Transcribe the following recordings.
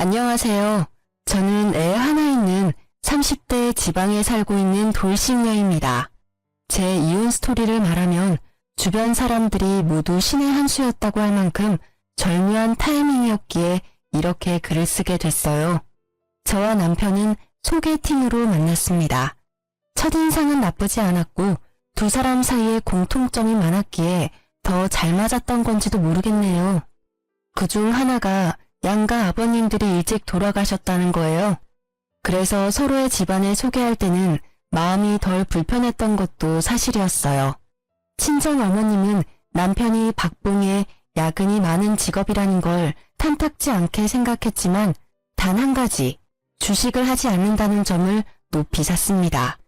안녕하세요. 저는 애 하나 있는 30대 지방에 살고 있는 돌싱녀입니다. 제 이혼 스토리를 말하면 주변 사람들이 모두 신의 한 수였다고 할 만큼 절묘한 타이밍이었기에 이렇게 글을 쓰게 됐어요. 저와 남편은 소개팅으로 만났습니다. 첫인상은 나쁘지 않았고 두 사람 사이에 공통점이 많았기에 더 잘 맞았던 건지도 모르겠네요. 그중 하나가 양가 아버님들이 일찍 돌아가셨다는 거예요. 그래서 서로의 집안을 소개할 때는 마음이 덜 불편했던 것도 사실이었어요. 친정 어머님은 남편이 박봉에 야근이 많은 직업이라는 걸 탐탁지 않게 생각했지만 단 한 가지, 주식을 하지 않는다는 점을 높이 샀습니다.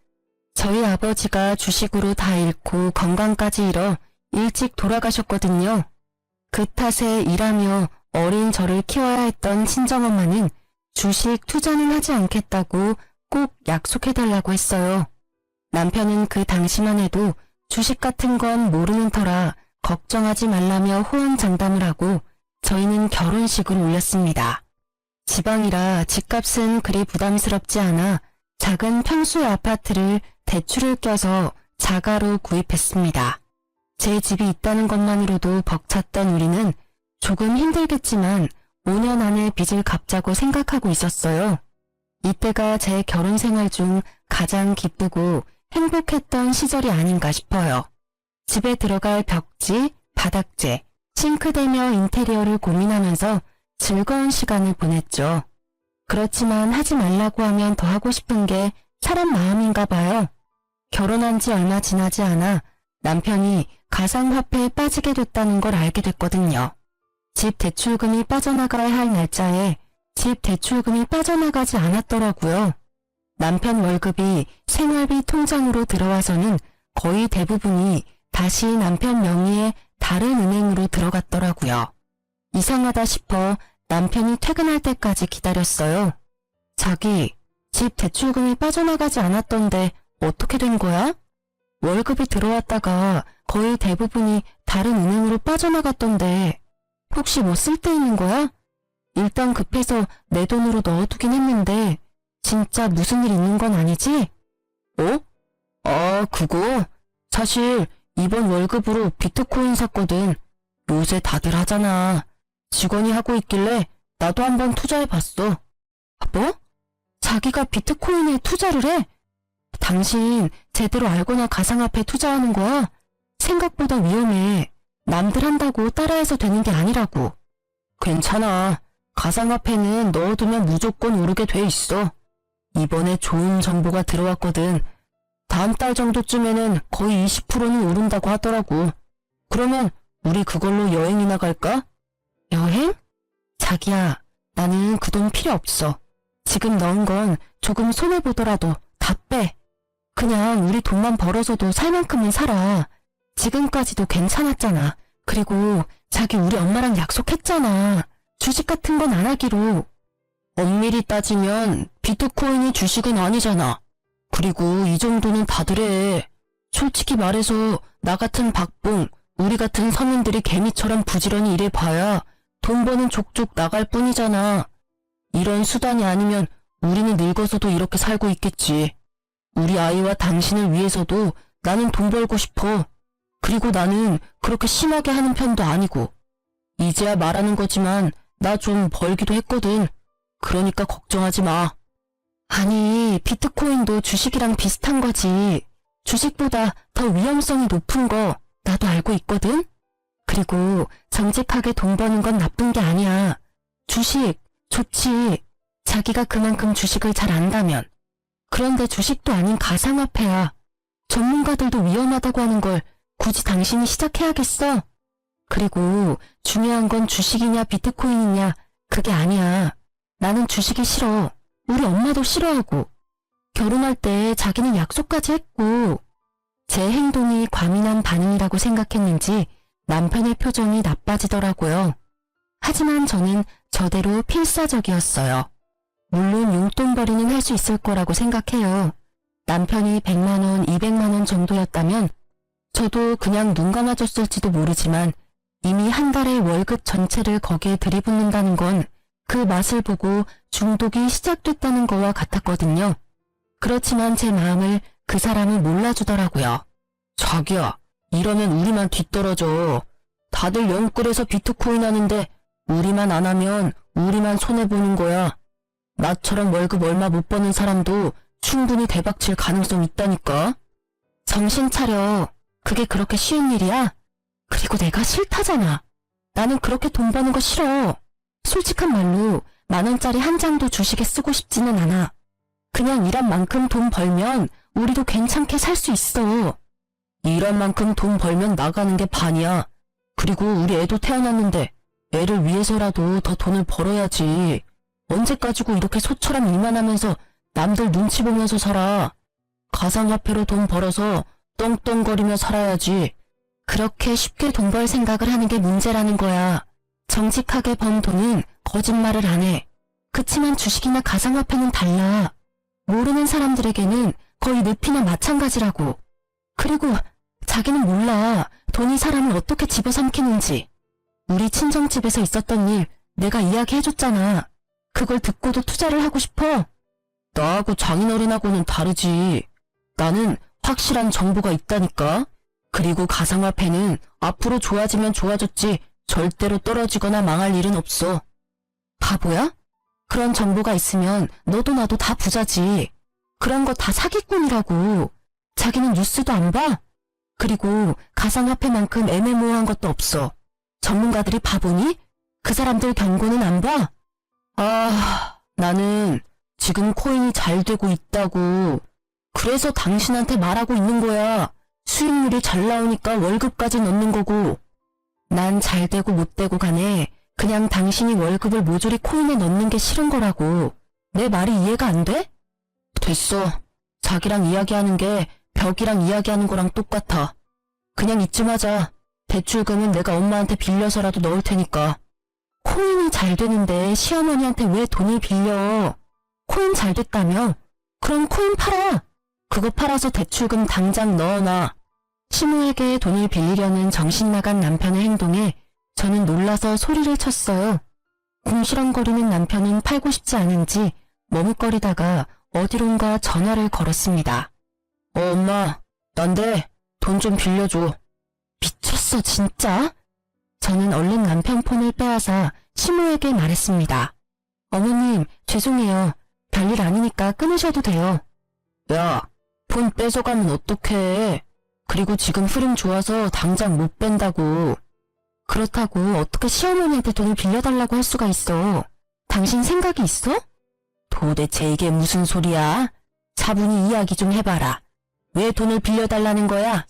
저희 아버지가 주식으로 다 잃고 건강까지 잃어 일찍 돌아가셨거든요. 그 탓에 일하며 어린 저를 키워야 했던 친정엄마는 주식 투자는 하지 않겠다고 꼭 약속해달라고 했어요. 남편은 그 당시만 해도 주식 같은 건 모르는 터라 걱정하지 말라며 호언장담을 하고 저희는 결혼식을 올렸습니다. 지방이라 집값은 그리 부담스럽지 않아 작은 평수의 아파트를 대출을 껴서 자가로 구입했습니다. 제 집이 있다는 것만으로도 벅찼던 우리는 조금 힘들겠지만 5년 안에 빚을 갚자고 생각하고 있었어요. 이때가 제 결혼 생활 중 가장 기쁘고 행복했던 시절이 아닌가 싶어요. 집에 들어갈 벽지, 바닥재, 싱크대며 인테리어를 고민하면서 즐거운 시간을 보냈죠. 그렇지만 하지 말라고 하면 더 하고 싶은 게 사람 마음인가 봐요. 결혼한 지 얼마 지나지 않아 남편이 가상화폐에 빠지게 됐다는 걸 알게 됐거든요. 집 대출금이 빠져나가야 할 날짜에 집 대출금이 빠져나가지 않았더라고요. 남편 월급이 생활비 통장으로 들어와서는 거의 대부분이 다시 남편 명의의 다른 은행으로 들어갔더라고요. 이상하다 싶어 남편이 퇴근할 때까지 기다렸어요. 자기, 집 대출금이 빠져나가지 않았던데 어떻게 된 거야? 월급이 들어왔다가 거의 대부분이 다른 은행으로 빠져나갔던데 혹시 뭐 쓸 데 있는 거야? 일단 급해서 내 돈으로 넣어두긴 했는데 진짜 무슨 일 있는 건 아니지? 어? 그거 사실 이번 월급으로 비트코인 샀거든. 요새 다들 하잖아. 직원이 하고 있길래 나도 한번 투자해봤어. 뭐? 자기가 비트코인에 투자를 해? 당신 제대로 알고나 가상화폐 투자하는 거야? 생각보다 위험해. 남들 한다고 따라해서 되는 게 아니라고. 괜찮아. 가상화폐는 넣어두면 무조건 오르게 돼 있어. 이번에 좋은 정보가 들어왔거든. 다음 달 정도쯤에는 거의 20%는 오른다고 하더라고. 그러면 우리 그걸로 여행이나 갈까? 여행? 자기야, 나는 그 돈 필요 없어. 지금 넣은 건 조금 손해보더라도 다 빼. 그냥 우리 돈만 벌어서도 살 만큼은 살아. 지금까지도 괜찮았잖아. 그리고 자기 우리 엄마랑 약속했잖아. 주식 같은 건 안 하기로. 엄밀히 따지면 비트코인이 주식은 아니잖아. 그리고 이 정도는 다들 해. 솔직히 말해서 나 같은 박봉, 우리 같은 서민들이 개미처럼 부지런히 일해봐야 돈 버는 족족 나갈 뿐이잖아. 이런 수단이 아니면 우리는 늙어서도 이렇게 살고 있겠지. 우리 아이와 당신을 위해서도 나는 돈 벌고 싶어. 그리고 나는 그렇게 심하게 하는 편도 아니고. 이제야 말하는 거지만 나 좀 벌기도 했거든. 그러니까 걱정하지 마. 아니, 비트코인도 주식이랑 비슷한 거지. 주식보다 더 위험성이 높은 거 나도 알고 있거든. 그리고 정직하게 돈 버는 건 나쁜 게 아니야. 주식 좋지. 자기가 그만큼 주식을 잘 안다면. 그런데 주식도 아닌 가상화폐야. 전문가들도 위험하다고 하는 걸 굳이 당신이 시작해야겠어? 그리고 중요한 건 주식이냐 비트코인이냐 그게 아니야. 나는 주식이 싫어. 우리 엄마도 싫어하고. 결혼할 때 자기는 약속까지 했고. 제 행동이 과민한 반응이라고 생각했는지 남편의 표정이 나빠지더라고요. 하지만 저는 저대로 필사적이었어요. 물론 용돈벌이는 할 수 있을 거라고 생각해요. 남편이 100만 원, 200만 원 정도였다면 저도 그냥 눈 감아줬을지도 모르지만 이미 한 달의 월급 전체를 거기에 들이붓는다는 건 그 맛을 보고 중독이 시작됐다는 거와 같았거든요. 그렇지만 제 마음을 그 사람은 몰라주더라고요. 자기야, 이러면 우리만 뒤떨어져. 다들 영끌에서 비트코인 하는데 우리만 안 하면 우리만 손해보는 거야. 나처럼 월급 얼마 못 버는 사람도 충분히 대박칠 가능성 있다니까. 정신 차려. 그게 그렇게 쉬운 일이야? 그리고 내가 싫다잖아. 나는 그렇게 돈 버는 거 싫어. 솔직한 말로 10,000원짜리 한 장도 주식에 쓰고 싶지는 않아. 그냥 일한 만큼 돈 벌면 우리도 괜찮게 살 수 있어. 일한 만큼 돈 벌면 나가는 게 반이야. 그리고 우리 애도 태어났는데 애를 위해서라도 더 돈을 벌어야지. 언제까지고 이렇게 소처럼 일만 하면서 남들 눈치 보면서 살아. 가상화폐로 돈 벌어서 떵떵거리며 살아야지. 그렇게 쉽게 돈 벌 생각을 하는 게 문제라는 거야. 정직하게 번 돈은 거짓말을 안 해. 그치만 주식이나 가상화폐는 달라. 모르는 사람들에게는 거의 늪이나 마찬가지라고. 그리고 자기는 몰라. 돈이 사람을 어떻게 집어삼키는지. 우리 친정집에서 있었던 일 내가 이야기해줬잖아. 그걸 듣고도 투자를 하고 싶어? 나하고 장인어른하고는 다르지. 나는 확실한 정보가 있다니까. 그리고 가상화폐는 앞으로 좋아지면 좋아졌지 절대로 떨어지거나 망할 일은 없어. 바보야? 그런 정보가 있으면 너도 나도 다 부자지. 그런 거 다 사기꾼이라고. 자기는 뉴스도 안 봐? 그리고 가상화폐만큼 애매모호한 것도 없어. 전문가들이 바보니? 그 사람들 경고는 안 봐? 나는 지금 코인이 잘 되고 있다고. 그래서 당신한테 말하고 있는 거야. 수익률이 잘 나오니까 월급까지 넣는 거고. 난 잘 되고 못 되고 간에 그냥 당신이 월급을 모조리 코인에 넣는 게 싫은 거라고. 내 말이 이해가 안 돼? 됐어. 자기랑 이야기하는 게 벽이랑 이야기하는 거랑 똑같아. 그냥 이쯤 하자. 대출금은 내가 엄마한테 빌려서라도 넣을 테니까. 코인이 잘 되는데 시어머니한테 왜 돈을 빌려? 코인 잘 됐다며? 그럼 코인 팔아. 그거 팔아서 대출금 당장 넣어놔. 시무에게 돈을 빌리려는 정신나간 남편의 행동에 저는 놀라서 소리를 쳤어요. 궁시렁거리는 남편은 팔고 싶지 않은지 머뭇거리다가 어디론가 전화를 걸었습니다. 엄마, 난데 돈 좀 빌려줘. 미쳤어 진짜? 저는 얼른 남편 폰을 빼앗아 시무에게 말했습니다. 어머님, 죄송해요. 별일 아니니까 끊으셔도 돼요. 야, 폰 뺏어가면 어떡해. 그리고 지금 흐름 좋아서 당장 못 뺀다고. 그렇다고 어떻게 시어머니한테 돈을 빌려달라고 할 수가 있어. 당신 생각이 있어? 도대체 이게 무슨 소리야? 차분히 이야기 좀 해봐라. 왜 돈을 빌려달라는 거야?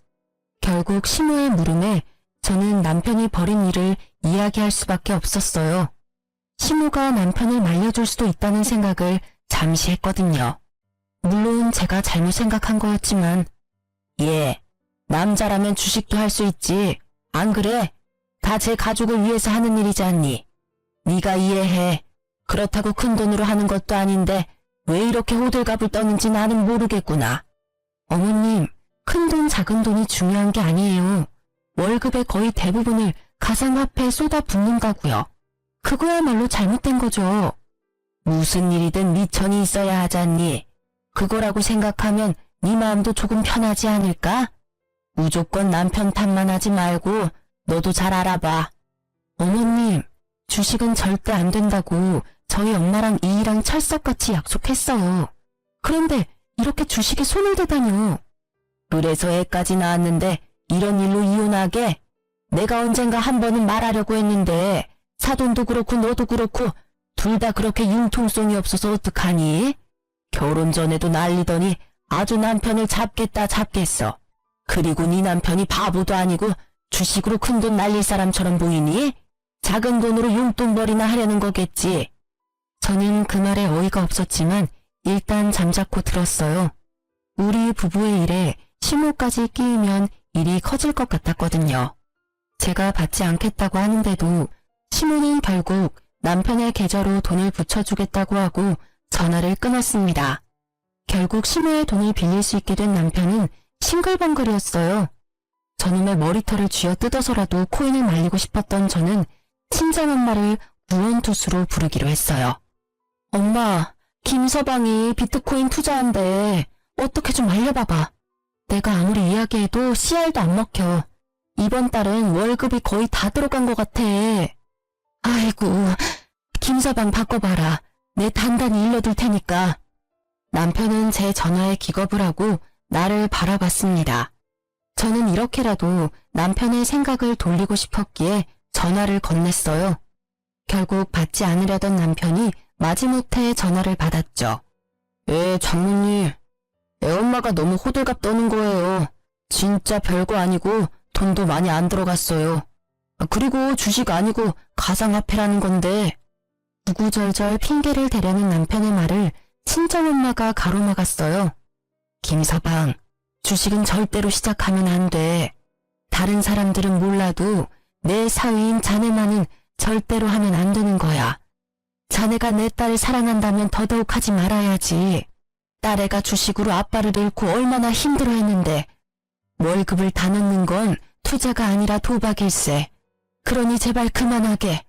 결국 시무의 물음에 저는 남편이 벌인 일을 이야기할 수밖에 없었어요. 시무가 남편을 말려줄 수도 있다는 생각을 잠시 했거든요. 물론 제가 잘못 생각한 거였지만 남자라면 주식도 할 수 있지. 안 그래? 다 제 가족을 위해서 하는 일이지 않니? 네가 이해해. 그렇다고 큰 돈으로 하는 것도 아닌데 왜 이렇게 호들갑을 떠는지 나는 모르겠구나. 어머님, 큰 돈 작은 돈이 중요한 게 아니에요. 월급의 거의 대부분을 가상화폐에 쏟아붓는다고요. 그거야말로 잘못된 거죠. 무슨 일이든 미천이 있어야 하지 않니? 그거라고 생각하면 네 마음도 조금 편하지 않을까? 무조건 남편 탓만 하지 말고 너도 잘 알아봐. 어머님, 주식은 절대 안 된다고 저희 엄마랑 이이랑 철석같이 약속했어요. 그런데 이렇게 주식에 손을 대다뇨. 그래서 애까지 낳았는데 이런 일로 이혼하게? 내가 언젠가 한 번은 말하려고 했는데 사돈도 그렇고 너도 그렇고 둘 다 그렇게 융통성이 없어서 어떡하니? 결혼 전에도 난리더니 아주 남편을 잡겠다 잡겠어. 그리고 네 남편이 바보도 아니고 주식으로 큰 돈 날릴 사람처럼 보이니? 작은 돈으로 용돈벌이나 하려는 거겠지. 저는 그 말에 어이가 없었지만 일단 잠자코 들었어요. 우리 부부의 일에 시무까지 끼우면 일이 커질 것 같았거든요. 제가 받지 않겠다고 하는데도 시무는 결국 남편의 계좌로 돈을 붙여주겠다고 하고 전화를 끊었습니다. 결국 시무의 돈을 빌릴 수 있게 된 남편은 싱글벙글이었어요. 저놈의 머리털을 쥐어 뜯어서라도 코인을 말리고 싶었던 저는 친정엄마를 무언투수로 부르기로 했어요. 엄마, 김서방이 비트코인 투자한대. 어떻게 좀 알려봐봐. 내가 아무리 이야기해도 CR도 안 먹혀. 이번 달은 월급이 거의 다 들어간 것 같아. 아이고, 김서방 바꿔봐라. 내 단단히 일러둘 테니까. 남편은 제 전화에 기겁을 하고 나를 바라봤습니다. 저는 이렇게라도 남편의 생각을 돌리고 싶었기에 전화를 건넸어요. 결국 받지 않으려던 남편이 마지못해 전화를 받았죠. 장모님. 애엄마가 너무 호들갑 떠는 거예요. 진짜 별거 아니고 돈도 많이 안 들어갔어요. 그리고 주식 아니고 가상화폐라는 건데. 구구절절 핑계를 대려는 남편의 말을 친정엄마가 가로막았어요. 김서방, 주식은 절대로 시작하면 안 돼. 다른 사람들은 몰라도 내 사위인 자네만은 절대로 하면 안 되는 거야. 자네가 내 딸을 사랑한다면 더더욱 하지 말아야지. 딸애가 주식으로 아빠를 잃고 얼마나 힘들어했는데 월급을 다 넣는 건 투자가 아니라 도박일세. 그러니 제발 그만하게.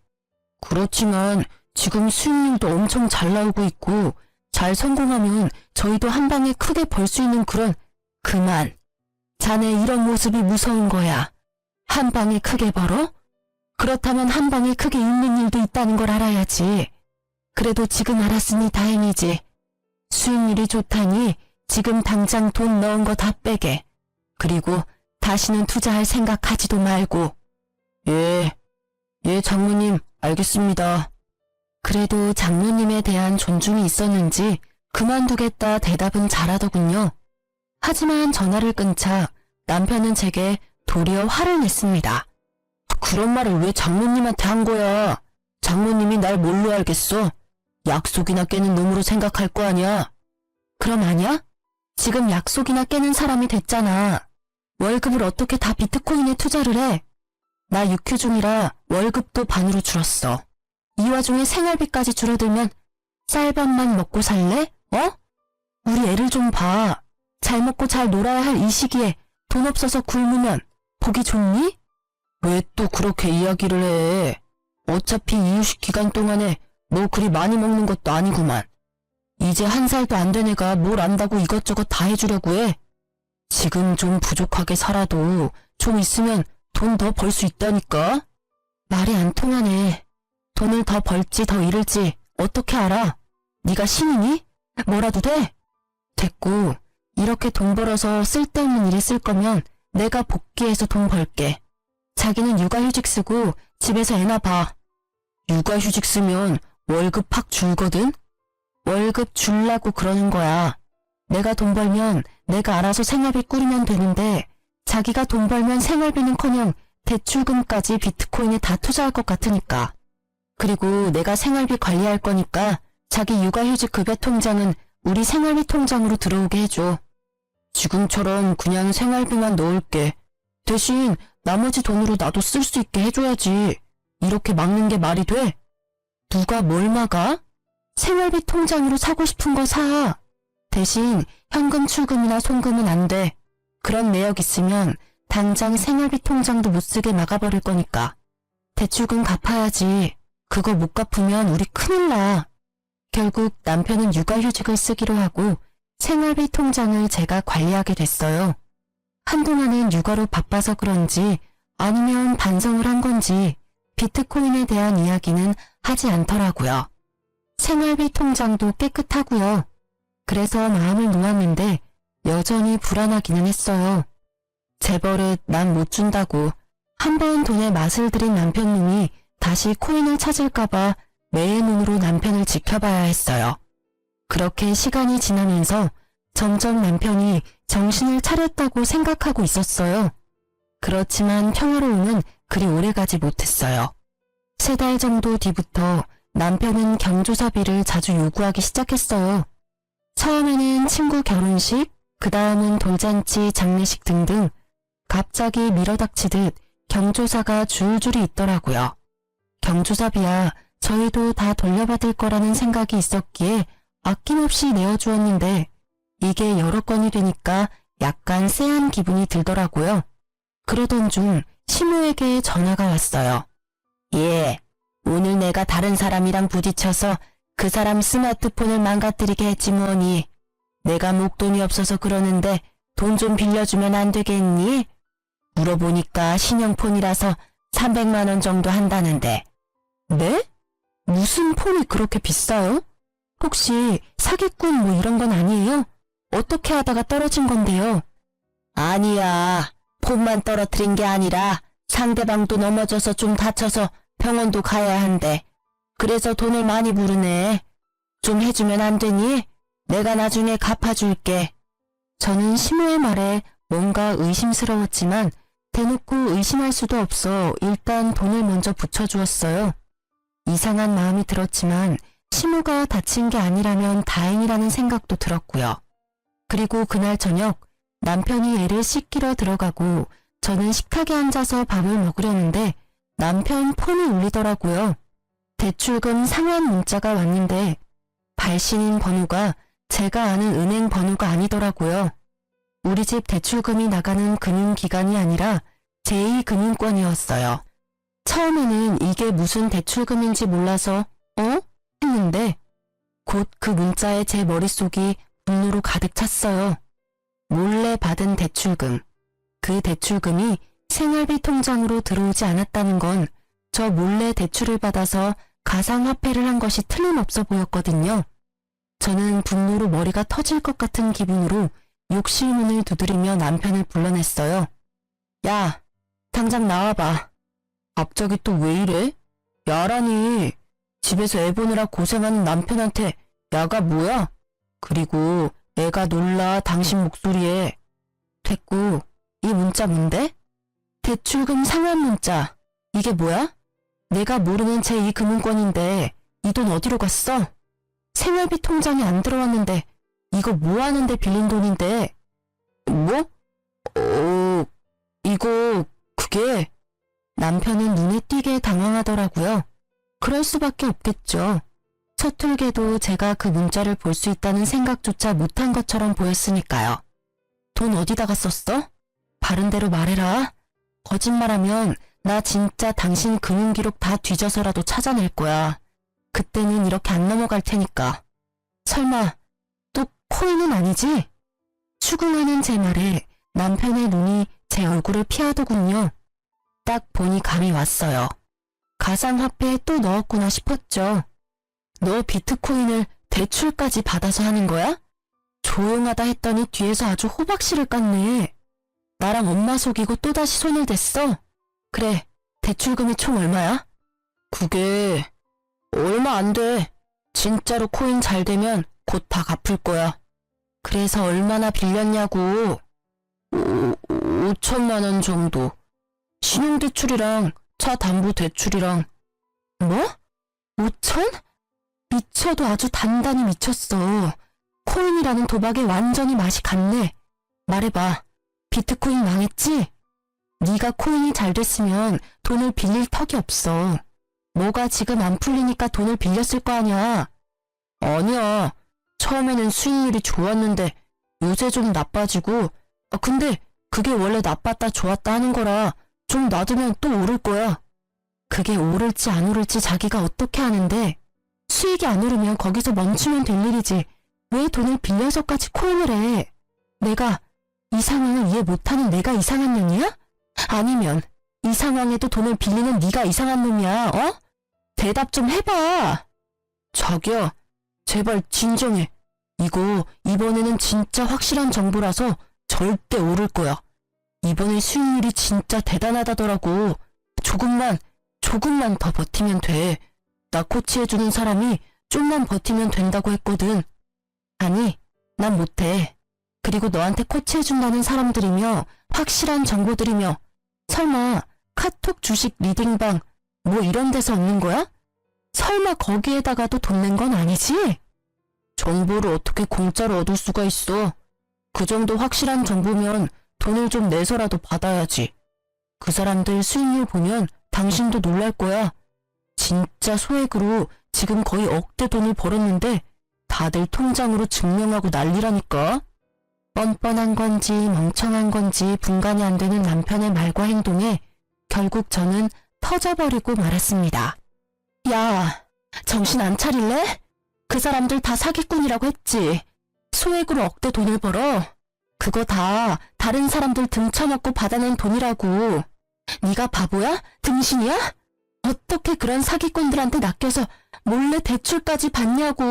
그렇지만 지금 수익률도 엄청 잘 나오고 있고 잘 성공하면 저희도 한 방에 크게 벌 수 있는 그런. 그만. 자네 이런 모습이 무서운 거야. 한 방에 크게 벌어? 그렇다면 한 방에 크게 잃는 일도 있다는 걸 알아야지. 그래도 지금 알았으니 다행이지. 수익률이 좋다니 지금 당장 돈 넣은 거 다 빼게. 그리고 다시는 투자할 생각하지도 말고. 예, 장모님, 알겠습니다. 그래도 장모님에 대한 존중이 있었는지 그만두겠다 대답은 잘하더군요. 하지만 전화를 끊자 남편은 제게 도리어 화를 냈습니다. 그런 말을 왜 장모님한테 한 거야? 장모님이 날 뭘로 알겠어? 약속이나 깨는 놈으로 생각할 거 아니야? 그럼 아냐? 지금 약속이나 깨는 사람이 됐잖아. 월급을 어떻게 다 비트코인에 투자를 해? 나 육휴 중이라 월급도 반으로 줄었어. 이 와중에 생활비까지 줄어들면 쌀밥만 먹고 살래? 우리 애를 좀 봐. 잘 먹고 잘 놀아야 할 이 시기에 돈 없어서 굶으면 보기 좋니? 왜 또 그렇게 이야기를 해? 어차피 이유식 기간 동안에 뭐 그리 많이 먹는 것도 아니구만. 이제 1살도 안 된 애가 뭘 안다고 이것저것 다 해주려고 해. 지금 좀 부족하게 살아도 좀 있으면 돈 더 벌 수 있다니까? 말이 안 통하네. 돈을 더 벌지 더 잃을지 어떻게 알아? 네가 신이니? 뭐라도 돼? 됐고, 이렇게 돈 벌어서 쓸데없는 일에 쓸 거면 내가 복귀해서 돈 벌게. 자기는 육아휴직 쓰고 집에서 애나 봐. 육아휴직 쓰면 월급 팍 줄거든? 월급 줄라고 그러는 거야. 내가 돈 벌면 내가 알아서 생활비 꾸리면 되는데 자기가 돈 벌면 생활비는커녕 대출금까지 비트코인에 다 투자할 것 같으니까. 그리고 내가 생활비 관리할 거니까 자기 육아휴직 급여 통장은 우리 생활비 통장으로 들어오게 해줘. 지금처럼 그냥 생활비만 넣을게. 대신 나머지 돈으로 나도 쓸 수 있게 해줘야지. 이렇게 막는 게 말이 돼? 누가 뭘 막아? 생활비 통장으로 사고 싶은 거 사. 대신 현금 출금이나 송금은 안 돼. 그런 내역 있으면 당장 생활비 통장도 못 쓰게 막아버릴 거니까. 대출금 갚아야지. 그거 못 갚으면 우리 큰일 나. 결국 남편은 육아휴직을 쓰기로 하고 생활비 통장을 제가 관리하게 됐어요. 한동안은 육아로 바빠서 그런지 아니면 반성을 한 건지 비트코인에 대한 이야기는 하지 않더라고요. 생활비 통장도 깨끗하고요. 그래서 마음을 놓았는데 여전히 불안하기는 했어요. 제 버릇 난 못 준다고 한 번 돈의 맛을 들인 남편님이 다시 코인을 찾을까봐 매의 눈으로 남편을 지켜봐야 했어요. 그렇게 시간이 지나면서 점점 남편이 정신을 차렸다고 생각하고 있었어요. 그렇지만 평화로움은 그리 오래가지 못했어요. 3달 정도 뒤부터 남편은 경조사비를 자주 요구하기 시작했어요. 처음에는 친구 결혼식, 그 다음은 돌잔치, 장례식 등등 갑자기 밀어닥치듯 경조사가 줄줄이 있더라고요. 경조사비야 저희도 다 돌려받을 거라는 생각이 있었기에 아낌없이 내어주었는데 이게 여러 건이 되니까 약간 쎄한 기분이 들더라고요. 그러던 중 시모에게 전화가 왔어요. 예, 오늘 내가 다른 사람이랑 부딪혀서 그 사람 스마트폰을 망가뜨리게 했지 뭐니. 내가 목돈이 없어서 그러는데 돈 좀 빌려주면 안 되겠니? 물어보니까 신형폰이라서 300만 원 정도 한다는데. 네? 무슨 폰이 그렇게 비싸요? 혹시 사기꾼 뭐 이런 건 아니에요? 어떻게 하다가 떨어진 건데요? 아니야. 폰만 떨어뜨린 게 아니라 상대방도 넘어져서 좀 다쳐서 병원도 가야 한대. 그래서 돈을 많이 부르네. 좀 해주면 안 되니? 내가 나중에 갚아줄게. 저는 심호의 말에 뭔가 의심스러웠지만 대놓고 의심할 수도 없어 일단 돈을 먼저 붙여주었어요. 이상한 마음이 들었지만 심호가 다친 게 아니라면 다행이라는 생각도 들었고요. 그리고 그날 저녁 남편이 애를 씻기러 들어가고 저는 식탁에 앉아서 밥을 먹으려는데 남편 폰이 울리더라고요. 대출금 상환 문자가 왔는데 발신인 번호가 제가 아는 은행 번호가 아니더라고요. 우리 집 대출금이 나가는 금융기관이 아니라 제2금융권이었어요. 처음에는 이게 무슨 대출금인지 몰라서 했는데 곧 그 문자에 제 머릿속이 분노로 가득 찼어요. 몰래 받은 대출금. 그 대출금이 생활비 통장으로 들어오지 않았다는 건 저 몰래 대출을 받아서 가상화폐를 한 것이 틀림없어 보였거든요. 저는 분노로 머리가 터질 것 같은 기분으로 욕실 문을 두드리며 남편을 불러냈어요. 야, 당장 나와봐. 갑자기 또 왜 이래? 야라니. 집에서 애 보느라 고생하는 남편한테 야가 뭐야? 그리고 애가 놀라 당신 목소리에. 됐고, 이 문자 뭔데? 대출금 상환 문자. 이게 뭐야? 내가 모르는 제2금융권인데 이 돈 어디로 갔어? 생활비 통장에 안 들어왔는데 이거 뭐 하는데 빌린 돈인데? 뭐? 이거 그게... 남편은 눈에 띄게 당황하더라고요. 그럴 수밖에 없겠죠. 서툴게도 제가 그 문자를 볼 수 있다는 생각조차 못한 것처럼 보였으니까요. 돈 어디다가 썼어? 바른 대로 말해라. 거짓말하면 나 진짜 당신 금융기록 다 뒤져서라도 찾아낼 거야. 그때는 이렇게 안 넘어갈 테니까. 설마 또 코인은 아니지? 추궁하는 제 말에 남편의 눈이 제 얼굴을 피하더군요. 딱 보니 감이 왔어요. 가상화폐에 또 넣었구나 싶었죠. 너 비트코인을 대출까지 받아서 하는 거야? 조용하다 했더니 뒤에서 아주 호박씨를 깠네. 나랑 엄마 속이고 또다시 손을 댔어? 그래, 대출금이 총 얼마야? 그게... 얼마 안 돼. 진짜로 코인 잘 되면 곧 다 갚을 거야. 그래서 얼마나 빌렸냐고. 5천만 원 정도. 신용대출이랑 차 담보 대출이랑. 뭐? 5천? 미쳐도 아주 단단히 미쳤어. 코인이라는 도박에 완전히 맛이 갔네. 말해봐. 비트코인 망했지? 네가 코인이 잘 됐으면 돈을 빌릴 턱이 없어. 뭐가 지금 안 풀리니까 돈을 빌렸을 거 아니야. 아니야. 처음에는 수익률이 좋았는데 요새 좀 나빠지고. 근데 그게 원래 나빴다 좋았다 하는 거라 좀 놔두면 또 오를 거야. 그게 오를지 안 오를지 자기가 어떻게 아는데. 수익이 안 오르면 거기서 멈추면 될 일이지. 왜 돈을 빌려서까지 코인을 해? 내가 이 상황을 이해 못하는 내가 이상한 놈이야? 아니면 이 상황에도 돈을 빌리는 네가 이상한 놈이야, 어? 대답 좀 해봐. 자기야, 제발 진정해. 이거 이번에는 진짜 확실한 정보라서 절대 오를 거야. 이번에 수익률이 진짜 대단하다더라고. 조금만 더 버티면 돼. 나 코치해주는 사람이 좀만 버티면 된다고 했거든. 아니, 난 못해. 그리고 너한테 코치해준다는 사람들이며 확실한 정보들이며 설마 카톡 주식 리딩방 뭐 이런 데서 얻는 거야? 설마 거기에다가도 돈 낸 건 아니지? 정보를 어떻게 공짜로 얻을 수가 있어. 그 정도 확실한 정보면 돈을 좀 내서라도 받아야지. 그 사람들 수익률 보면 당신도 놀랄 거야. 진짜 소액으로 지금 거의 억대 돈을 벌었는데 다들 통장으로 증명하고 난리라니까. 뻔뻔한 건지 멍청한 건지 분간이 안 되는 남편의 말과 행동에 결국 저는 터져버리고 말았습니다. 야, 정신 안 차릴래? 그 사람들 다 사기꾼이라고 했지. 소액으로 억대 돈을 벌어. 그거 다 다른 사람들 등쳐먹고 받아낸 돈이라고. 네가 바보야? 등신이야? 어떻게 그런 사기꾼들한테 낚여서 몰래 대출까지 받냐고.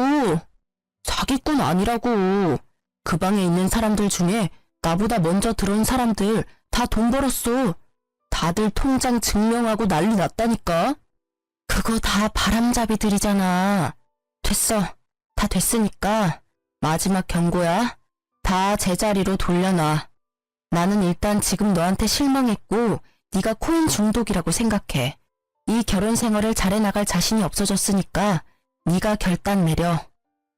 사기꾼 아니라고. 그 방에 있는 사람들 중에 나보다 먼저 들어온 사람들 다 돈 벌었어. 다들 통장 증명하고 난리 났다니까. 그거 다 바람잡이들이잖아. 됐어. 다 됐으니까 마지막 경고야. 다 제자리로 돌려놔. 나는 일단 지금 너한테 실망했고 네가 코인 중독이라고 생각해. 이 결혼 생활을 잘해나갈 자신이 없어졌으니까 네가 결단 내려.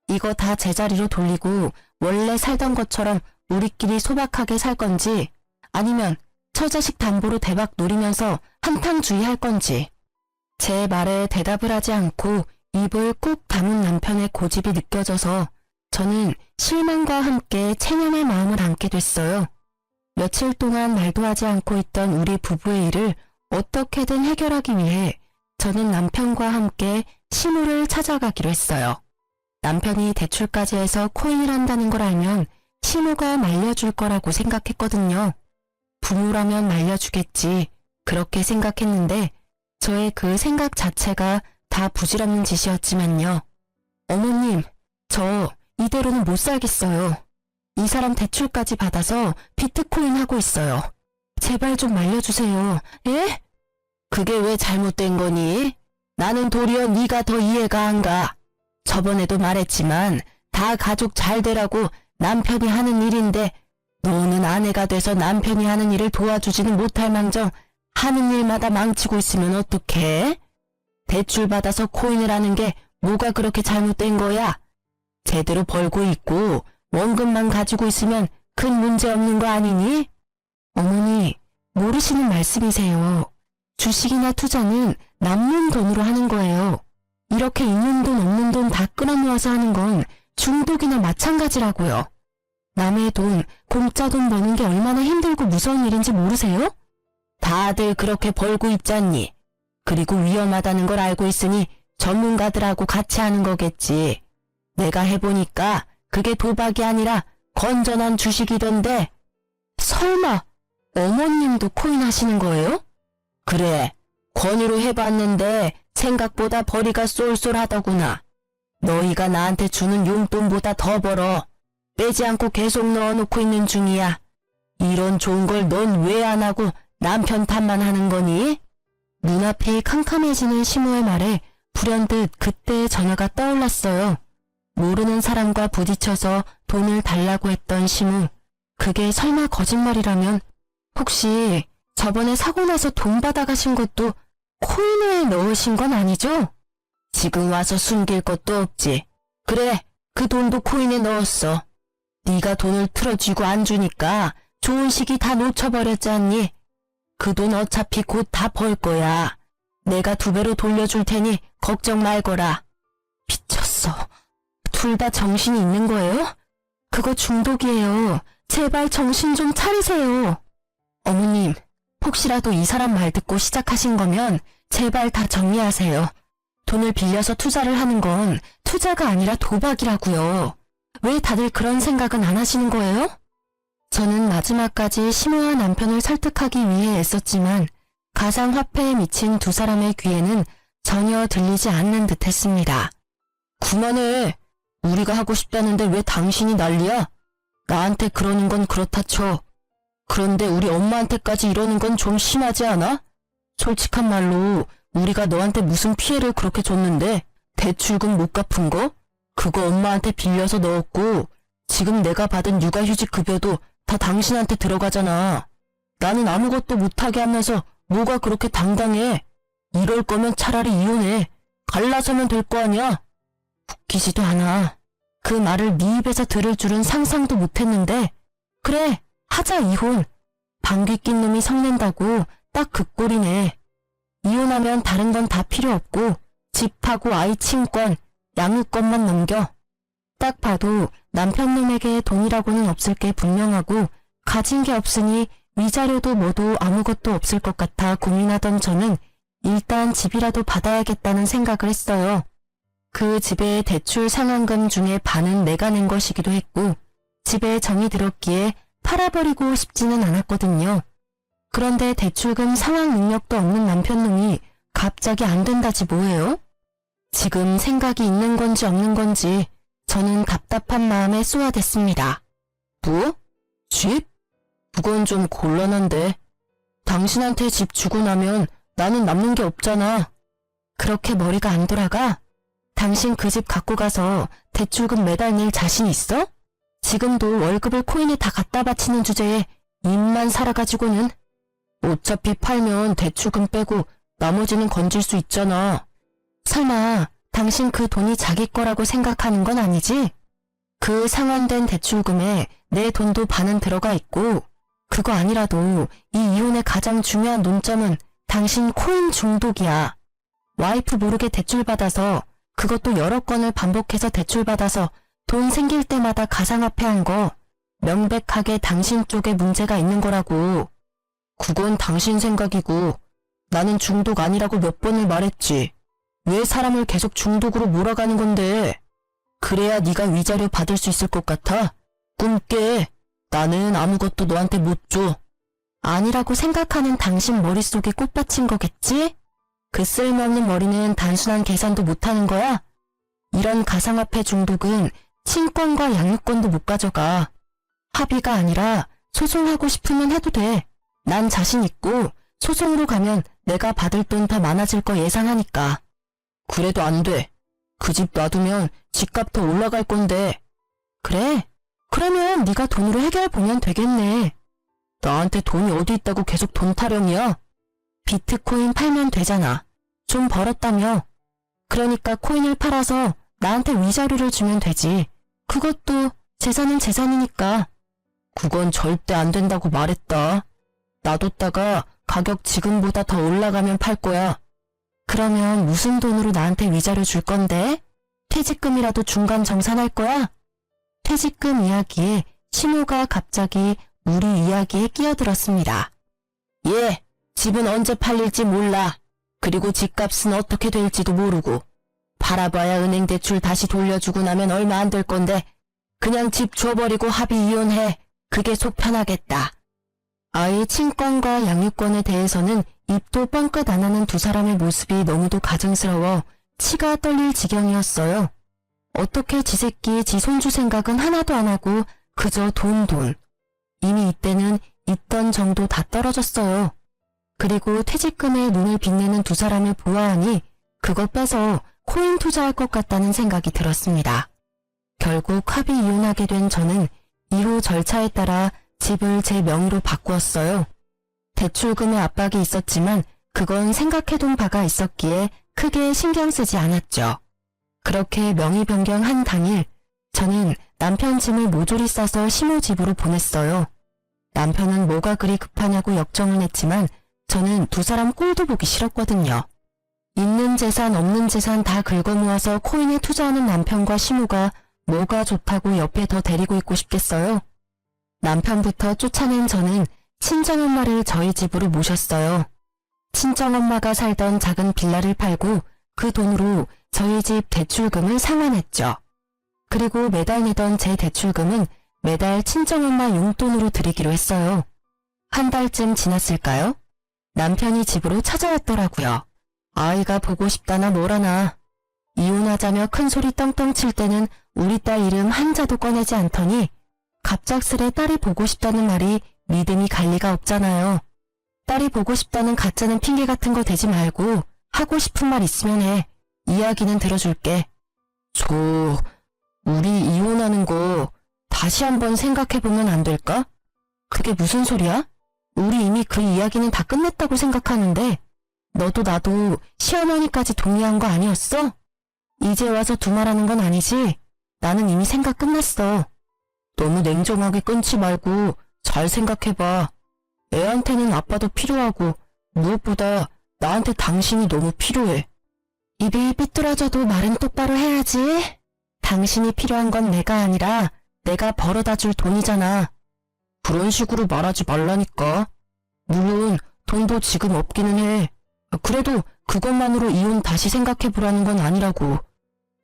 이거 다 제자리로 돌리고 원래 살던 것처럼 우리끼리 소박하게 살 건지 아니면 처자식 담보로 대박 노리면서 한탕주의 할 건지. 제 말에 대답을 하지 않고 입을 꾹 다문 남편의 고집이 느껴져서 저는 실망과 함께 체념의 마음을 안게 됐어요. 며칠 동안 말도 하지 않고 있던 우리 부부의 일을 어떻게든 해결하기 위해 저는 남편과 함께 시무를 찾아가기로 했어요. 남편이 대출까지 해서 코인을 한다는 걸 알면 시무가 말려줄 거라고 생각했거든요. 부모라면 말려주겠지. 그렇게 생각했는데 저의 그 생각 자체가 다 부질없는 짓이었지만요. 어머님, 저 이대로는 못 살겠어요. 이 사람 대출까지 받아서 비트코인 하고 있어요. 제발 좀 말려주세요. 예? 그게 왜 잘못된 거니? 나는 도리어 네가 더 이해가 안 가. 저번에도 말했지만 다 가족 잘 되라고 남편이 하는 일인데 너는 아내가 돼서 남편이 하는 일을 도와주지는 못할 망정 하는 일마다 망치고 있으면 어떡해? 대출 받아서 코인을 하는 게 뭐가 그렇게 잘못된 거야? 제대로 벌고 있고 원금만 가지고 있으면 큰 문제 없는 거 아니니? 어머니, 모르시는 말씀이세요. 주식이나 투자는 남는 돈으로 하는 거예요. 이렇게 있는 돈 없는 돈 다 끌어모아서 하는 건 중독이나 마찬가지라고요. 남의 돈, 공짜 돈 버는 게 얼마나 힘들고 무서운 일인지 모르세요? 다들 그렇게 벌고 있잖니. 그리고 위험하다는 걸 알고 있으니 전문가들하고 같이 하는 거겠지. 내가 해보니까 그게 도박이 아니라 건전한 주식이던데. 설마 어머님도 코인 하시는 거예요? 그래, 권유로 해봤는데 생각보다 벌이가 쏠쏠하더구나. 너희가 나한테 주는 용돈보다 더 벌어. 빼지 않고 계속 넣어놓고 있는 중이야. 이런 좋은 걸 넌 왜 안 하고 남편 탓만 하는 거니? 눈앞이 캄캄해지는 시모의 말에 불현듯 그때의 전화가 떠올랐어요. 모르는 사람과 부딪혀서 돈을 달라고 했던 시모. 그게 설마 거짓말이라면 혹시 저번에 사고 나서 돈 받아가신 것도 코인에 넣으신 건 아니죠? 지금 와서 숨길 것도 없지. 그래, 그 돈도 코인에 넣었어. 네가 돈을 틀어주고 안 주니까 좋은 시기 다 놓쳐버렸지 않니? 그 돈 어차피 곧 다 벌 거야. 내가 2배로 돌려줄 테니 걱정 말거라. 미쳤어. 둘 다 정신이 있는 거예요? 그거 중독이에요. 제발 정신 좀 차리세요. 어머님, 혹시라도 이 사람 말 듣고 시작하신 거면 제발 다 정리하세요. 돈을 빌려서 투자를 하는 건 투자가 아니라 도박이라고요. 왜 다들 그런 생각은 안 하시는 거예요? 저는 마지막까지 시모와 남편을 설득하기 위해 애썼지만 가상화폐에 미친 두 사람의 귀에는 전혀 들리지 않는 듯 했습니다. 그만해. 우리가 하고 싶다는데 왜 당신이 난리야? 나한테 그러는 건 그렇다 쳐. 그런데 우리 엄마한테까지 이러는 건 좀 심하지 않아? 솔직한 말로 우리가 너한테 무슨 피해를 그렇게 줬는데 대출금 못 갚은 거? 그거 엄마한테 빌려서 넣었고 지금 내가 받은 육아휴직 급여도 다 당신한테 들어가잖아. 나는 아무것도 못하게 하면서 뭐가 그렇게 당당해. 이럴 거면 차라리 이혼해. 갈라서면 될 거 아니야. 웃기지도 않아. 그 말을 네 입에서 들을 줄은 상상도 못했는데 그래, 하자 이혼. 방귀 낀 놈이 성낸다고 딱 그 꼴이네. 이혼하면 다른 건 다 필요 없고 집하고 아이 친권, 양육권만 넘겨. 딱 봐도 남편 놈에게 돈이라고는 없을 게 분명하고 가진 게 없으니 위자료도 뭐도 아무것도 없을 것 같아 고민하던 저는 일단 집이라도 받아야겠다는 생각을 했어요. 그 집의 대출 상환금 중에 반은 내가 낸 것이기도 했고 집에 정이 들었기에 팔아버리고 싶지는 않았거든요. 그런데 대출금 상환 능력도 없는 남편놈이 갑자기 안 된다지 뭐예요? 지금 생각이 있는 건지 없는 건지 저는 답답한 마음에 쏘아댔습니다. 뭐? 집? 그건 좀 곤란한데. 당신한테 집 주고 나면 나는 남는 게 없잖아. 그렇게 머리가 안 돌아가? 당신 그 집 갖고 가서 대출금 매달 낼 자신 있어? 지금도 월급을 코인에 다 갖다 바치는 주제에 입만 살아가지고는. 어차피 팔면 대출금 빼고 나머지는 건질 수 있잖아. 설마 당신 그 돈이 자기 거라고 생각하는 건 아니지? 그 상환된 대출금에 내 돈도 반은 들어가 있고 그거 아니라도 이 이혼의 가장 중요한 논점은 당신 코인 중독이야. 와이프 모르게 대출받아서 그것도 여러 건을 반복해서 대출받아서 돈 생길 때마다 가상화폐 한 거 명백하게 당신 쪽에 문제가 있는 거라고. 그건 당신 생각이고 나는 중독 아니라고 몇 번을 말했지. 왜 사람을 계속 중독으로 몰아가는 건데. 그래야 네가 위자료 받을 수 있을 것 같아? 꿈 깨. 나는 아무것도 너한테 못 줘. 아니라고 생각하는 당신 머릿속에 꽃받친 거겠지? 그 쓸모없는 머리는 단순한 계산도 못하는 거야? 이런 가상화폐 중독은 친권과 양육권도 못 가져가. 합의가 아니라 소송하고 싶으면 해도 돼. 난 자신 있고 소송으로 가면 내가 받을 돈 더 많아질 거 예상하니까. 그래도 안 돼. 그 집 놔두면 집값 더 올라갈 건데. 그래? 그러면 네가 돈으로 해결해보면 되겠네. 나한테 돈이 어디 있다고 계속 돈 타령이야? 비트코인 팔면 되잖아. 좀 벌었다며. 그러니까 코인을 팔아서 나한테 위자료를 주면 되지. 그것도 재산은 재산이니까. 그건 절대 안 된다고 말했다. 놔뒀다가 가격 지금보다 더 올라가면 팔 거야. 그러면 무슨 돈으로 나한테 위자료 줄 건데? 퇴직금이라도 중간 정산할 거야? 퇴직금 이야기에 신호가 갑자기 우리 이야기에 끼어들었습니다. 예, 집은 언제 팔릴지 몰라. 그리고 집값은 어떻게 될지도 모르고. 팔아봐야 은행 대출 다시 돌려주고 나면 얼마 안 될 건데 그냥 집 줘버리고 합의 이혼해. 그게 속 편하겠다. 아이의 친권과 양육권에 대해서는 입도 뻥끗 안 하는 두 사람의 모습이 너무도 가증스러워 치가 떨릴 지경이었어요. 어떻게 지 새끼 지 손주 생각은 하나도 안 하고 그저 돈. 이미 이때는 있던 정도 다 떨어졌어요. 그리고 퇴직금에 눈을 빛내는 두 사람을 보아하니 그거 빼서 코인 투자할 것 같다는 생각이 들었습니다. 결국 합의 이혼하게 된 저는 이후 절차에 따라 집을 제 명의로 바꾸었어요. 대출금의 압박이 있었지만 그건 생각해둔 바가 있었기에 크게 신경 쓰지 않았죠. 그렇게 명의 변경한 당일 저는 남편 짐을 모조리 싸서 시모집으로 보냈어요. 남편은 뭐가 그리 급하냐고 역정을 냈지만 저는 두 사람 꼴도 보기 싫었거든요. 있는 재산 없는 재산 다 긁어모아서 코인에 투자하는 남편과 시모가 뭐가 좋다고 옆에 더 데리고 있고 싶겠어요. 남편부터 쫓아낸 저는 친정엄마를 저희 집으로 모셨어요. 친정엄마가 살던 작은 빌라를 팔고 그 돈으로 저희 집 대출금을 상환했죠. 그리고 매달 내던 제 대출금은 매달 친정엄마 용돈으로 드리기로 했어요. 한 달쯤 지났을까요? 남편이 집으로 찾아왔더라고요. 아이가 보고 싶다나 뭐라나. 이혼하자며 큰소리 떵떵 칠 때는 우리 딸 이름 한자도 꺼내지 않더니 갑작스레 딸이 보고 싶다는 말이 믿음이 갈 리가 없잖아요. 딸이 보고 싶다는 가짜는 핑계 같은 거 대지 말고 하고 싶은 말 있으면 해. 이야기는 들어줄게. 우리 이혼하는 거 다시 한번 생각해보면 안 될까? 그게 무슨 소리야? 우리 이미 그 이야기는 다 끝냈다고 생각하는데 너도 나도 시어머니까지 동의한 거 아니었어? 이제 와서 두말하는 건 아니지? 나는 이미 생각 끝났어. 너무 냉정하게 끊지 말고 잘 생각해봐. 애한테는 아빠도 필요하고 무엇보다 나한테 당신이 너무 필요해. 입이 삐뚤어져도 말은 똑바로 해야지. 당신이 필요한 건 내가 아니라 내가 벌어다 줄 돈이잖아. 그런 식으로 말하지 말라니까. 물론 돈도 지금 없기는 해. 그래도 그것만으로 이혼 다시 생각해보라는 건 아니라고.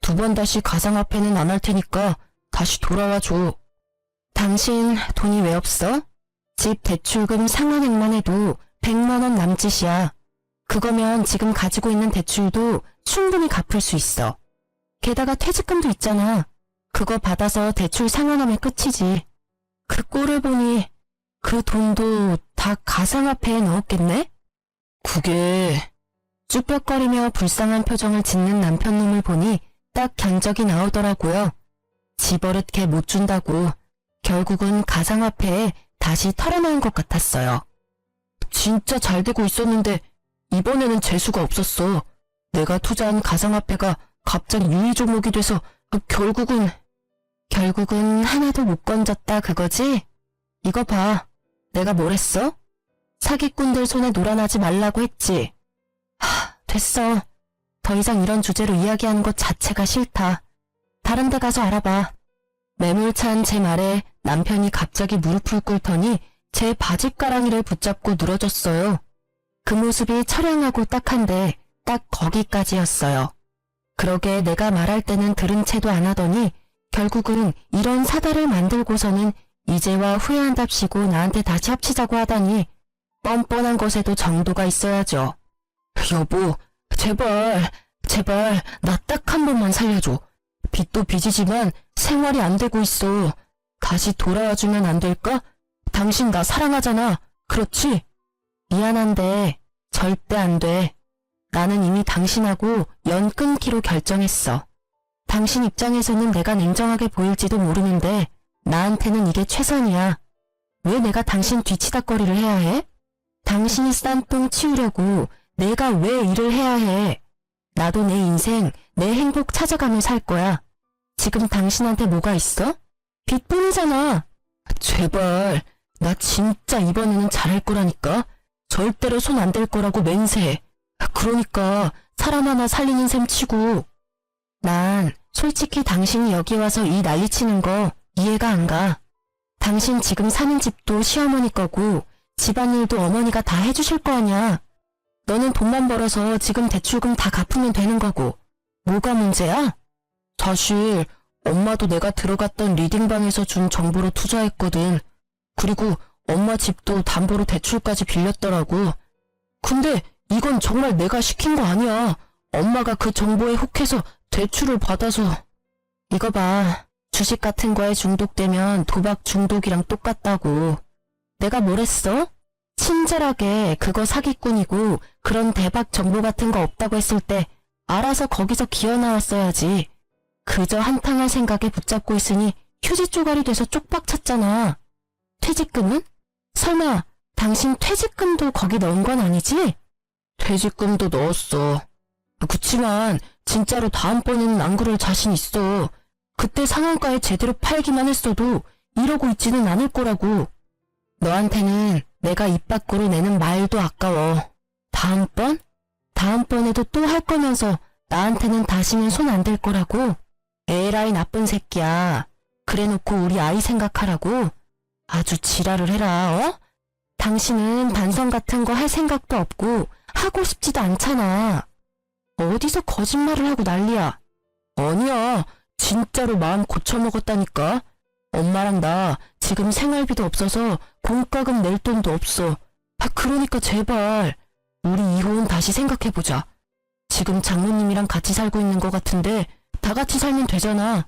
2번 다시 가상화폐는 안 할 테니까 다시 돌아와줘. 당신 돈이 왜 없어? 집 대출금 상환액만 해도 100만 원 남짓이야. 그거면 지금 가지고 있는 대출도 충분히 갚을 수 있어. 게다가 퇴직금도 있잖아. 그거 받아서 대출 상환하면 끝이지. 그 꼴을 보니 그 돈도 다 가상화폐에 넣었겠네? 그게... 쭈뼛거리며 불쌍한 표정을 짓는 남편놈을 보니 딱 견적이 나오더라고요. 집어릇게 못 준다고 결국은 가상화폐에 다시 털어놓은 것 같았어요. 진짜 잘 되고 있었는데 이번에는 재수가 없었어. 내가 투자한 가상화폐가 갑자기 유의 종목이 돼서 결국은 하나도 못 건졌다 그거지? 이거 봐. 내가 뭘 했어? 사기꾼들 손에 놀아나지 말라고 했지. 됐어. 더 이상 이런 주제로 이야기하는 것 자체가 싫다. 다른 데 가서 알아봐. 매몰찬 제 말에 남편이 갑자기 무릎을 꿇더니 제 바짓가랑이를 붙잡고 늘어졌어요. 그 모습이 처량하고 딱한데 딱 거기까지였어요. 그러게 내가 말할 때는 들은 채도 안 하더니 결국은 이런 사달을 만들고서는 이제와 후회한답시고 나한테 다시 합치자고 하다니 뻔뻔한 것에도 정도가 있어야죠. 여보, 제발 나 딱 한 번만 살려줘. 빚도 빚이지만 생활이 안 되고 있어. 다시 돌아와주면 안 될까? 당신 나 사랑하잖아. 그렇지? 미안한데 절대 안 돼. 나는 이미 당신하고 연 끊기로 결정했어. 당신 입장에서는 내가 냉정하게 보일지도 모르는데 나한테는 이게 최선이야. 왜 내가 당신 뒤치다꺼리를 해야 해? 당신이 싼 똥 치우려고 내가 왜 일을 해야 해? 나도 내 인생, 내 행복 찾아가며 살 거야. 지금 당신한테 뭐가 있어? 빚뿐이잖아. 제발, 나 진짜 이번에는 잘할 거라니까. 절대로 손 안 댈 거라고 맹세해. 그러니까 사람 하나 살리는 셈 치고. 난 솔직히 당신이 여기 와서 이 난리치는 거 이해가 안 가. 당신 지금 사는 집도 시어머니 거고 집안일도 어머니가 다 해주실 거 아냐. 너는 돈만 벌어서 지금 대출금 다 갚으면 되는 거고. 뭐가 문제야? 사실 엄마도 내가 들어갔던 리딩방에서 준 정보로 투자했거든. 그리고 엄마 집도 담보로 대출까지 빌렸더라고. 근데 이건 정말 내가 시킨 거 아니야. 엄마가 그 정보에 혹해서 대출을 받아서. 이거 봐. 주식 같은 거에 중독되면 도박 중독이랑 똑같다고. 내가 뭘 했어? 친절하게 그거 사기꾼이고 그런 대박 정보 같은 거 없다고 했을 때 알아서 거기서 기어나왔어야지. 그저 한탕할 생각에 붙잡고 있으니 휴지 쪼가리 돼서 쪽박 찼잖아. 퇴직금은? 설마 당신 퇴직금도 거기 넣은 건 아니지? 퇴직금도 넣었어. 그치만 진짜로 다음번에는 안 그럴 자신 있어. 그때 상한가에 제대로 팔기만 했어도 이러고 있지는 않을 거라고. 너한테는 내가 입 밖으로 내는 말도 아까워. 다음번? 다음번에도 또 할 거면서 나한테는 다시는 손 안 댈 거라고? 에라이 나쁜 새끼야. 그래놓고 우리 아이 생각하라고? 아주 지랄을 해라, 어? 당신은 반성 같은 거 할 생각도 없고 하고 싶지도 않잖아. 어디서 거짓말을 하고 난리야. 아니야. 진짜로 마음 고쳐먹었다니까. 엄마랑 나 지금 생활비도 없어서 공과금 낼 돈도 없어. 그러니까 제발 우리 이혼 다시 생각해보자. 지금 장모님이랑 같이 살고 있는 것 같은데 다 같이 살면 되잖아.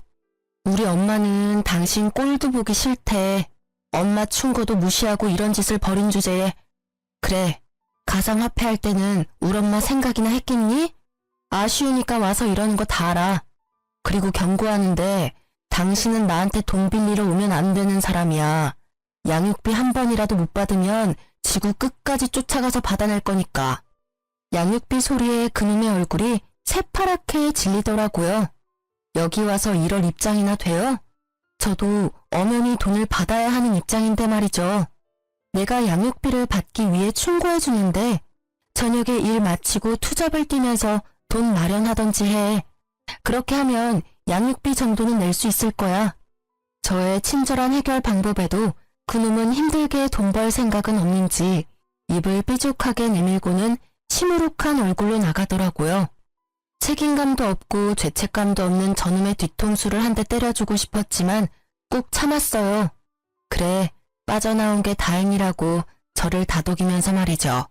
우리 엄마는 당신 꼴도 보기 싫대. 엄마 충고도 무시하고 이런 짓을 벌인 주제에. 그래, 가상화폐 할 때는 우리 엄마 생각이나 했겠니? 아쉬우니까 와서 이러는 거 다 알아. 그리고 경고하는데 당신은 나한테 돈 빌리러 오면 안 되는 사람이야. 양육비 한 번이라도 못 받으면 지구 끝까지 쫓아가서 받아낼 거니까. 양육비 소리에 그놈의 얼굴이 새파랗게 질리더라고요. 여기 와서 이럴 입장이나 돼요? 저도 엄연히 돈을 받아야 하는 입장인데 말이죠. 내가 양육비를 받기 위해 충고해주는데 저녁에 일 마치고 투잡을 뛰면서 돈 마련하던지 해. 그렇게 하면 양육비 정도는 낼 수 있을 거야. 저의 친절한 해결 방법에도 그놈은 힘들게 돈 벌 생각은 없는지 입을 삐죽하게 내밀고는 시무룩한 얼굴로 나가더라고요. 책임감도 없고 죄책감도 없는 저놈의 뒤통수를 한 대 때려주고 싶었지만 꾹 참았어요. 그래, 빠져나온 게 다행이라고 저를 다독이면서 말이죠.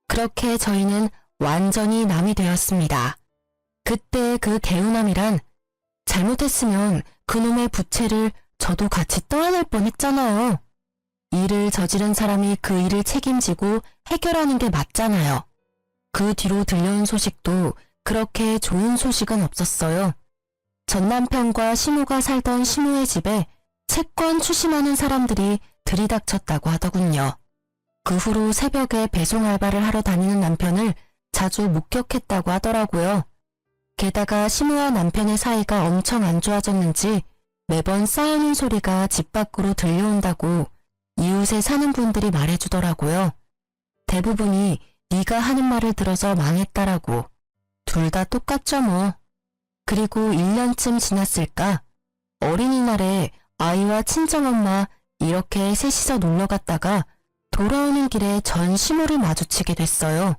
그렇게 저희는 완전히 남이 되었습니다. 그때 그 개운함이란 잘못했으면 그놈의 부채를 저도 같이 떠안을 뻔했잖아요. 일을 저지른 사람이 그 일을 책임지고 해결하는 게 맞잖아요. 그 뒤로 들려온 소식도 그렇게 좋은 소식은 없었어요. 전 남편과 시모가 살던 시모의 집에 채권 추심하는 사람들이 들이닥쳤다고 하더군요. 그 후로 새벽에 배송 알바를 하러 다니는 남편을 자주 목격했다고 하더라고요. 게다가 시모와 남편의 사이가 엄청 안 좋아졌는지 매번 싸우는 소리가 집 밖으로 들려온다고 이웃에 사는 분들이 말해주더라고요. 대부분이 네가 하는 말을 들어서 망했다라고. 둘 다 똑같죠 뭐. 그리고 1년쯤 지났을까? 어린이날에 아이와 친정엄마 이렇게 셋이서 놀러 갔다가 돌아오는 길에 전 시모를 마주치게 됐어요.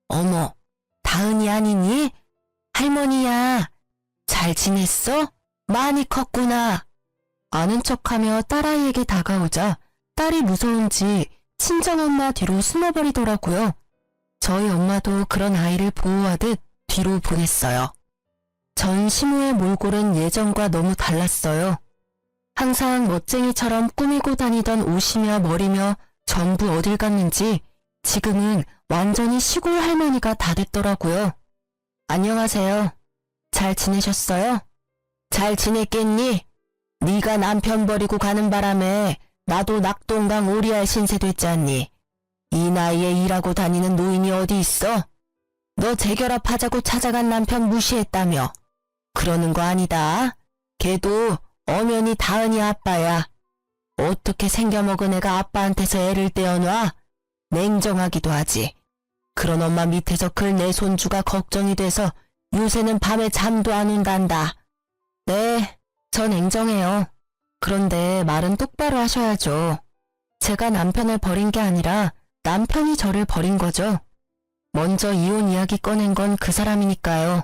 어머, 다은이 아니니? 할머니야. 잘 지냈어? 많이 컸구나. 아는 척하며 딸아이에게 다가오자 딸이 무서운지 친정엄마 뒤로 숨어버리더라고요. 저희 엄마도 그런 아이를 보호하듯 뒤로 보냈어요. 전 시모의 몰골은 예전과 너무 달랐어요. 항상 멋쟁이처럼 꾸미고 다니던 옷이며 머리며 전부 어딜 갔는지 지금은 완전히 시골 할머니가 다 됐더라고요. 안녕하세요. 잘 지내셨어요? 잘 지냈겠니? 네가 남편 버리고 가는 바람에 나도 낙동강 오리알 신세 됐지 않니? 이 나이에 일하고 다니는 노인이 어디 있어? 너 재결합하자고 찾아간 남편 무시했다며. 그러는 거 아니다. 걔도 엄연히 다은이 아빠야. 어떻게 생겨먹은 애가 아빠한테서 애를 떼어놔? 냉정하기도 하지. 그런 엄마 밑에서 클 내 손주가 걱정이 돼서 요새는 밤에 잠도 안 온단다. 네, 저 냉정해요. 그런데 말은 똑바로 하셔야죠. 제가 남편을 버린 게 아니라 남편이 저를 버린 거죠. 먼저 이혼 이야기 꺼낸 건 그 사람이니까요.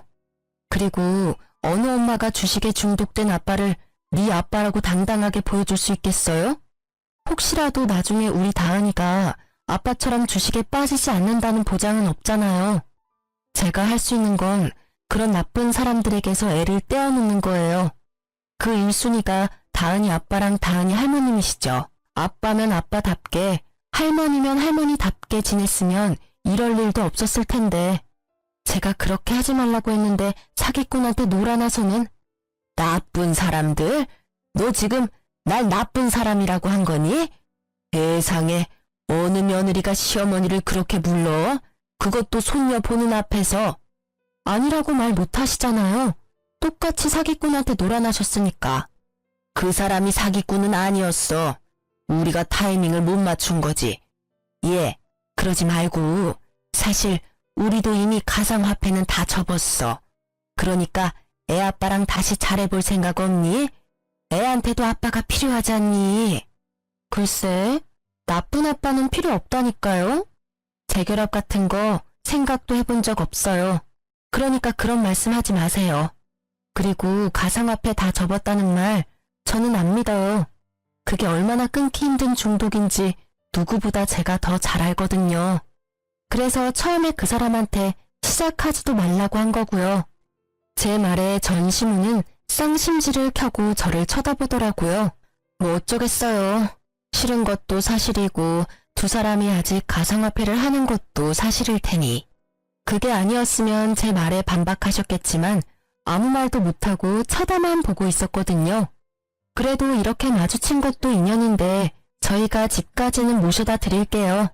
그리고 어느 엄마가 주식에 중독된 아빠를 네 아빠라고 당당하게 보여줄 수 있겠어요? 혹시라도 나중에 우리 다은이가 아빠처럼 주식에 빠지지 않는다는 보장은 없잖아요. 제가 할 수 있는 건 그런 나쁜 사람들에게서 애를 떼어놓는 거예요. 그 1순위가 다은이 아빠랑 다은이 할머님이시죠. 아빠면 아빠답게, 할머니면 할머니답게 지냈으면 이럴 일도 없었을 텐데 제가 그렇게 하지 말라고 했는데 사기꾼한테 놀아나서는 나쁜 사람들? 너 지금 날 나쁜 사람이라고 한 거니? 세상에 어느 며느리가 시어머니를 그렇게 불러? 그것도 손녀 보는 앞에서. 아니라고 말 못하시잖아요. 똑같이 사기꾼한테 놀아나셨으니까. 그 사람이 사기꾼은 아니었어. 우리가 타이밍을 못 맞춘 거지. 예, 그러지 말고 사실 우리도 이미 가상화폐는 다 접었어. 그러니까 애 아빠랑 다시 잘해볼 생각 없니? 애한테도 아빠가 필요하지 않니? 글쎄, 나쁜 아빠는 필요 없다니까요. 재결합 같은 거 생각도 해본 적 없어요. 그러니까 그런 말씀 하지 마세요. 그리고 가상화폐 다 접었다는 말 저는 안 믿어요. 그게 얼마나 끊기 힘든 중독인지 누구보다 제가 더 잘 알거든요. 그래서 처음에 그 사람한테 시작하지도 말라고 한 거고요. 제 말에 전 시모는 쌍심지를 켜고 저를 쳐다보더라고요. 뭐 어쩌겠어요. 싫은 것도 사실이고 두 사람이 아직 가상화폐를 하는 것도 사실일 테니. 그게 아니었으면 제 말에 반박하셨겠지만 아무 말도 못하고 쳐다만 보고 있었거든요. 그래도 이렇게 마주친 것도 인연인데 저희가 집까지는 모셔다 드릴게요.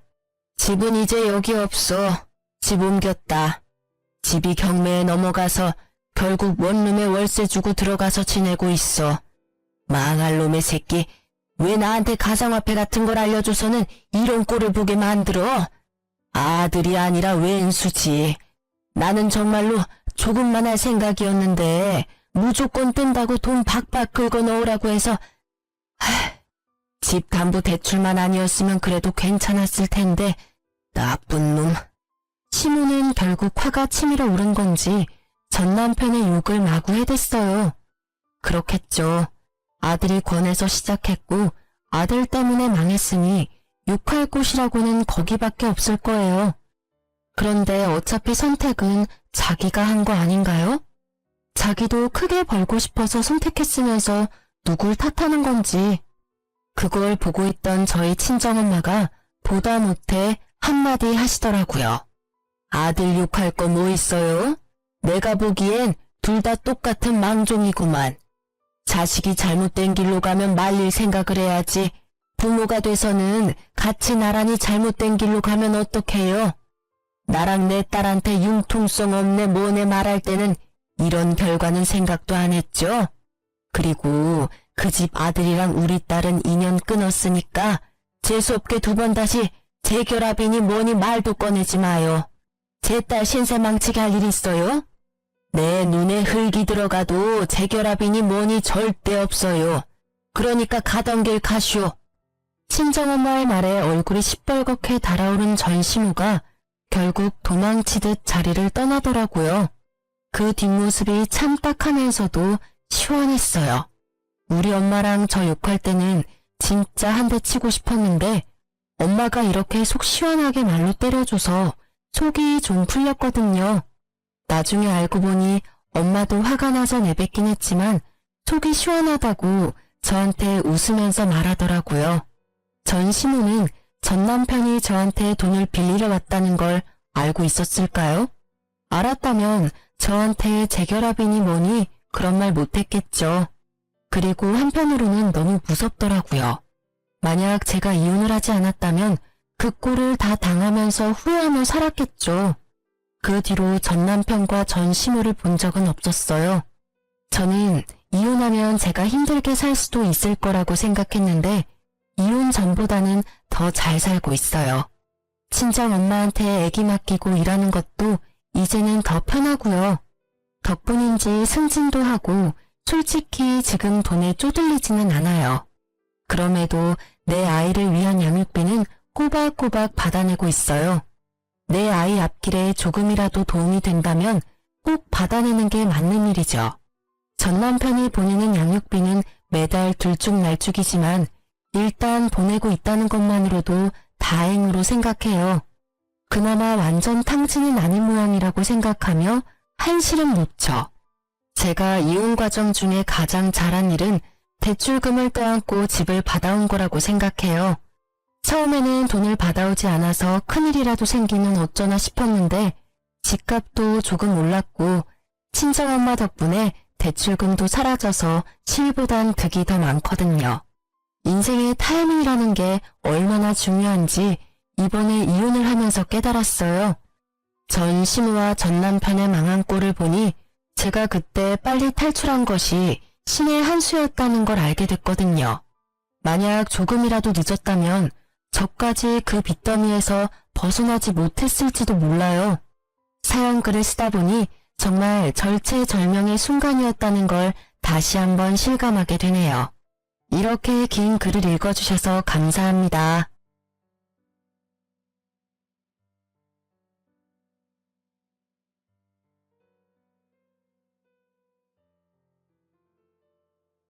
집은 이제 여기 없어. 집 옮겼다. 집이 경매에 넘어가서 결국 원룸에 월세 주고 들어가서 지내고 있어. 망할 놈의 새끼. 왜 나한테 가상화폐 같은 걸 알려줘서는 이런 꼴을 보게 만들어? 아들이 아니라 왼수지. 나는 정말로 조금만 할 생각이었는데 무조건 뜬다고 돈 박박 긁어 넣으라고 해서 집 담보 대출만 아니었으면 그래도 괜찮았을 텐데 나쁜 놈. 시모는 결국 화가 치밀어 오른 건지 전 남편의 욕을 마구 해댔어요. 그렇겠죠. 아들이 권해서 시작했고 아들 때문에 망했으니 욕할 곳이라고는 거기밖에 없을 거예요. 그런데 어차피 선택은 자기가 한 거 아닌가요? 자기도 크게 벌고 싶어서 선택했으면서 누굴 탓하는 건지. 그걸 보고 있던 저희 친정엄마가 보다 못해 한마디 하시더라고요. 아들 욕할 거 뭐 있어요? 내가 보기엔 둘 다 똑같은 망종이구만. 자식이 잘못된 길로 가면 말릴 생각을 해야지. 부모가 돼서는 같이 나란히 잘못된 길로 가면 어떡해요? 나랑 내 딸한테 융통성 없네 뭐네 말할 때는 이런 결과는 생각도 안 했죠? 그리고 그 집 아들이랑 우리 딸은 인연 끊었으니까 재수없게 두 번 다시 재결합이니 뭐니 말도 꺼내지 마요. 제 딸 신세 망치게 할 일 있어요? 내 눈에 흙이 들어가도 재결합이니 뭐니 절대 없어요. 그러니까 가던 길 가시오. 친정엄마의 말에 얼굴이 시뻘겋게 달아오른 전시모가 결국 도망치듯 자리를 떠나더라고요. 그 뒷모습이 참 딱하면서도 시원했어요. 우리 엄마랑 저 욕할 때는 진짜 한 대 치고 싶었는데 엄마가 이렇게 속 시원하게 말로 때려줘서 속이 좀 풀렸거든요. 나중에 알고 보니 엄마도 화가 나서 내뱉긴 했지만 속이 시원하다고 저한테 웃으면서 말하더라고요. 전시모는 전 남편이 저한테 돈을 빌리러 왔다는 걸 알고 있었을까요? 알았다면 저한테 재결합이니 뭐니 그런 말 못했겠죠. 그리고 한편으로는 너무 무섭더라고요. 만약 제가 이혼을 하지 않았다면 그 꼴을 다 당하면서 후회하며 살았겠죠. 그 뒤로 전 남편과 전 시모를 본 적은 없었어요. 저는 이혼하면 제가 힘들게 살 수도 있을 거라고 생각했는데 이혼 전보다는 더 잘 살고 있어요. 친정 엄마한테 애기 맡기고 일하는 것도 이제는 더 편하고요. 덕분인지 승진도 하고 솔직히 지금 돈에 쪼들리지는 않아요. 그럼에도 내 아이를 위한 양육비는 꼬박꼬박 받아내고 있어요. 내 아이 앞길에 조금이라도 도움이 된다면 꼭 받아내는 게 맞는 일이죠. 전 남편이 보내는 양육비는 매달 들쭉날쭉이지만 일단 보내고 있다는 것만으로도 다행으로 생각해요. 그나마 완전 탕진은 아닌 모양이라고 생각하며 한시름 놓쳐. 제가 이혼 과정 중에 가장 잘한 일은 대출금을 껴안고 집을 받아온 거라고 생각해요. 처음에는 돈을 받아오지 않아서 큰일이라도 생기면 어쩌나 싶었는데 집값도 조금 올랐고 친정엄마 덕분에 대출금도 사라져서 실보단 득이 더 많거든요. 인생의 타이밍이라는 게 얼마나 중요한지 이번에 이혼을 하면서 깨달았어요. 전 시모와 전 남편의 망한 꼴을 보니 제가 그때 빨리 탈출한 것이 신의 한 수였다는 걸 알게 됐거든요. 만약 조금이라도 늦었다면 저까지 그 빚더미에서 벗어나지 못했을지도 몰라요. 사연글을 쓰다 보니 정말 절체절명의 순간이었다는 걸 다시 한번 실감하게 되네요. 이렇게 긴 글을 읽어주셔서 감사합니다.